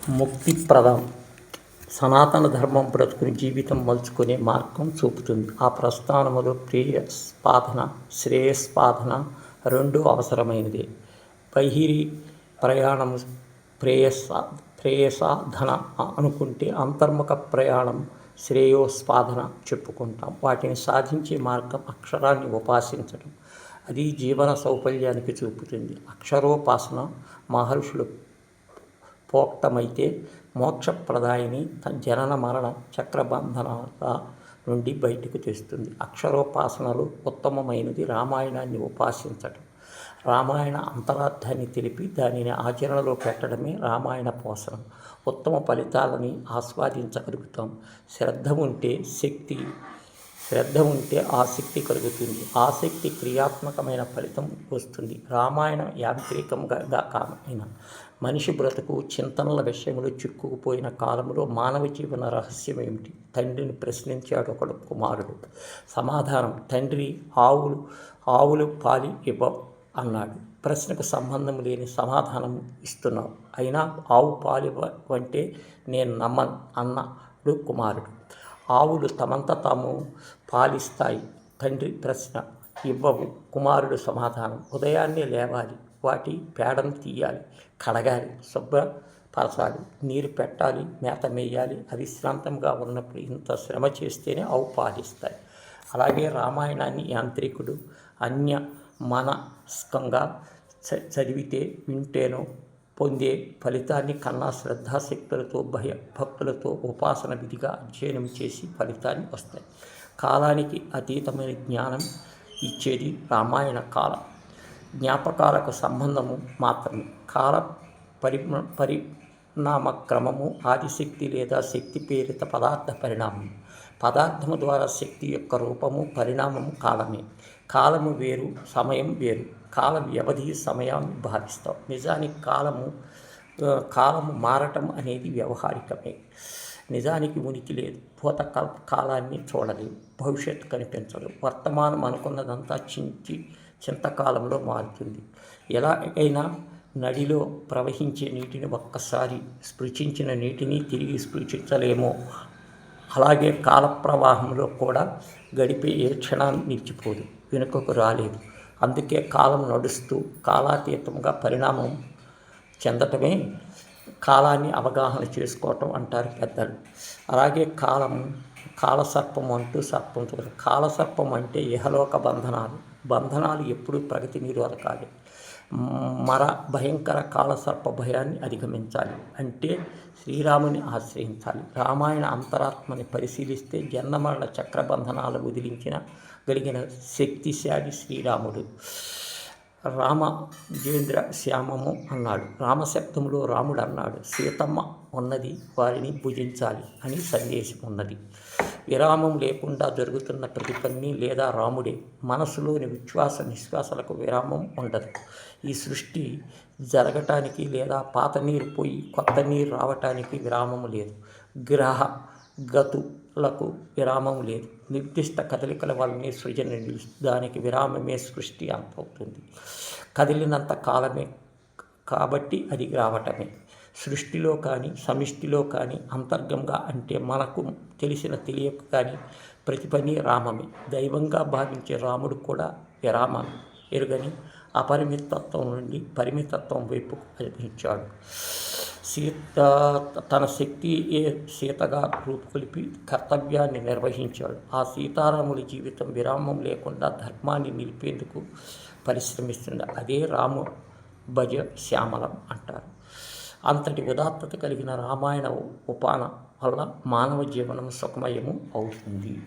ముక్తిప్రదం. సనాతన ధర్మం బ్రతుకుని జీవితం మలుచుకునే మార్గం చూపుతుంది. ఆ ప్రస్థానములో శ్రేయస్పాధన రెండూ అవసరమైనదే. బహిరి ప్రయాణము ప్రేయసాధన అనుకుంటే, అంతర్ముఖ ప్రయాణం శ్రేయోస్పాధన చెప్పుకుంటాం. వాటిని సాధించే మార్గం అక్షరాన్ని ఉపాసించడం. అది జీవన సౌకల్యానికి చూపుతుంది. అక్షరోపాసన మహర్షులు పోక్తమైతే మోక్షప్రదాయిని జనన మరణ చక్రబంధనాల నుండి బయటకు తెస్తుంది. అక్షరోపాసనలో ఉత్తమమైనది రామాయణాన్ని ఉపాసించటం. రామాయణ అంతరార్థాన్ని తెలిపి దానిని ఆచరణలో పెట్టడమే రామాయణ పోషణం. ఉత్తమ ఫలితాలని ఆస్వాదించగలుగుతాం. శ్రద్ధ ఉంటే ఆసక్తి కలుగుతుంది. ఆసక్తి క్రియాత్మకమైన ఫలితం వస్తుంది. రామాయణం యాంత్రికంగా కామైన మనిషి బ్రతుకు చింతనల విషయంలో చిక్కుకుపోయిన కాలంలో మానవ జీవన రహస్యం ఏమిటి? తండ్రిని ప్రశ్నించాడు ఒకడు కుమారుడు. సమాధానం: తండ్రి, ఆవులు పాలి ఇవ్వవు అన్నాడు. ప్రశ్నకు సంబంధం లేని సమాధానం ఇస్తున్నావు. అయినా ఆవు పాలివ్వంటే నేను నమ్మను అన్నాడు కుమారుడు. ఆవులు తమంత తాము పాలిస్తాయి. తండ్రి ప్రశ్న: ఇవ్వవు. కుమారుడు సమాధానం: ఉదయాన్నే లేవాలి, వాటి పేడను తీయాలి, కడగాలి, శుభ్రపరచాలి, నీరు పెట్టాలి, మేత మేయాలి. అవిశ్రాంతంగా ఉన్నప్పుడు ఇంత శ్రమ చేస్తేనే ఆవు పాలిస్తాయి. అలాగే రామాయణాన్ని యాంత్రికుడు అన్యమనస్కంగా చదివితే, వింటేనో పొందే ఫలితాన్ని కన్నా శ్రద్ధాశక్తులతో భక్తులతో ఉపాసన విధిగా అధ్యయనం చేసి ఫలితాన్ని వస్తాయి. కాలానికి అతీతమైన జ్ఞానం ఇచ్చేది రామాయణ కాలం. జ్ఞాపకాలకు సంబంధము మాత్రమే. కాల పరిణామ క్రమము ఆదిశక్తి లేదా శక్తి ప్రేరిత పదార్థ పరిణామం. పదార్థము ద్వారా శక్తి యొక్క రూపము, పరిణామము కాలమే. కాలము వేరు, సమయం వేరు. కాల వ్యవధి సమయాన్ని భావిస్తాం. నిజానికి కాలము మారటం అనేది వ్యవహారికమే. నిజానికి ఉనికి లేదు. భూత కాలాన్ని చూడలేదు, భవిష్యత్తు కనిపించదు. వర్తమానం అనుకున్నదంతా చింతకాలంలో మారుతుంది. ఎలాగైనా నడిలో ప్రవహించే నీటిని ఒక్కసారి స్పృశించిన నీటిని తిరిగి స్పృశించలేమో, అలాగే కాల ప్రవాహంలో కూడా గడిపే ఏ క్షణాన్ని నిలిచిపోదు, వెనుకకు రాలేదు. అందుకే కాలం నడుస్తూ కాలాతీతంగా పరిణామం చెందటమే కాలాన్ని అవగాహన చేసుకోవటం అంటారు పెద్దలు. అలాగే కాలసర్పం అంటూ సర్పం చూడాలి. కాలసర్పం అంటే ఇహలోక బంధనాలు ఎప్పుడూ ప్రగతి నిరోధకాలే. భయంకర కాలసర్ప భయాన్ని అధిగమించాలి అంటే శ్రీరాముని ఆశ్రయించాలి. రామాయణ అంతరాత్మని పరిశీలిస్తే జన్మమరణ చక్రబంధనాలు వదిలించగలిగిన శక్తిశాలి శ్రీరాముడు. రామజేంద్ర శ్యామము అన్నాడు. రామశబ్దంలో రాముడు అన్నాడు. సీతమ్మ ఉన్నది వారిని భుజించాలి అని సందేశం ఉన్నది. విరామం లేకుండా జరుగుతున్న ప్రతి పని లేదా రాముడే. మనసులోని ఉచ్ఛ్వాస నిశ్వాసాలకు విరామం ఉండదు. ఈ సృష్టి జరగటానికి లేదా పాత నీరు పోయి కొత్త నీరు రావటానికి విరామం లేదు. గ్రహ గతులకు విరామం లేదు. నిర్దిష్ట కదలికల వల్లనే సృజన నిలుస్తుంది. దానికి విరామమే సృష్టి అంతవుతుంది. కదిలినంత కాలమే కాబట్టి అది రావటమే. సృష్టిలో కానీ సమిష్టిలో కానీ అంతర్గంగా అంటే మనకు తెలియక కానీ ప్రతి పని రామమే. దైవంగా భావించే రాముడు కూడా విరామాన్ని ఎరుగని అపరిమితత్వం నుండి పరిమితత్వం వైపు అనిపించాడు. తన సీతగా రూపుకొలిపి కర్తవ్యాన్ని నిర్వహించాడు. ఆ సీతారాముడి జీవితం విరామం లేకుండా ధర్మాన్ని నిలిపేందుకు పరిశ్రమిస్తుంది. అదే రామ భజ శ్యామలం అంటారు. అంతటి ఉదాత్తత కలిగిన రామాయణ ఉపాన వల్ల మానవ జీవనం సుఖమయము అవుతుంది.